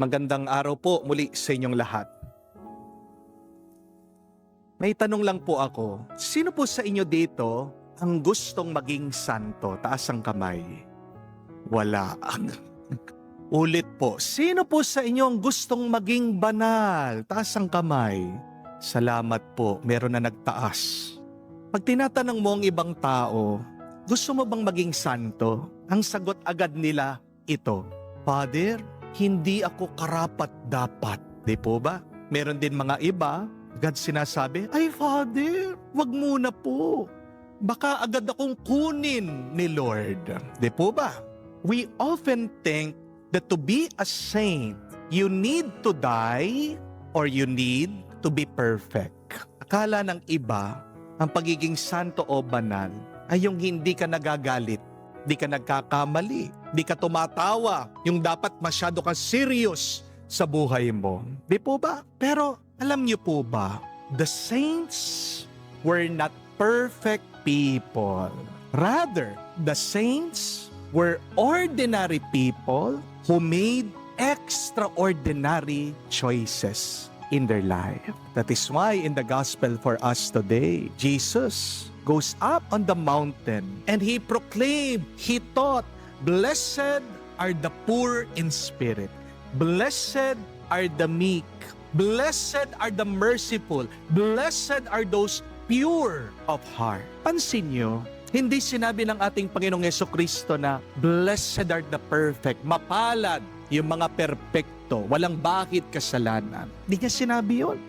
Magandang araw po muli sa inyong lahat. May tanong lang po ako. Sino po sa inyo dito ang gustong maging santo? Taas ang kamay. Wala. Ulit po. Sino po sa inyo ang gustong maging banal? Taas ang kamay. Salamat po. Meron na nagtaas. Pag tinatanong mo ang ibang tao, gusto mo bang maging santo? Ang sagot agad nila, ito. Father, hindi ako karapat-dapat. Di po ba? Meron din mga iba, agad sinasabi, ay Father, wag muna po. Baka agad akong kunin ni Lord. Di po ba? We often think that to be a saint, you need to die or you need to be perfect. Akala ng iba, ang pagiging santo o banal ay yung hindi ka nagagalit, di ka nagkakamali, di ka tumatawa, yung dapat masyado kang serious sa buhay mo. Di po ba? Pero alam niyo po ba, the saints were not perfect people. Rather, the saints were ordinary people who made extraordinary choices in their life. That is why in the gospel for us today, Jesus goes up on the mountain and he proclaimed, he taught, blessed are the poor in spirit, blessed are the meek, blessed are the merciful, blessed are those pure of heart. Pansin nyo, hindi sinabi ng ating Panginoong Jesucristo na blessed are the perfect, mapalad yung mga perpekto, walang bakit kasalanan. Hindi niya sinabi yun.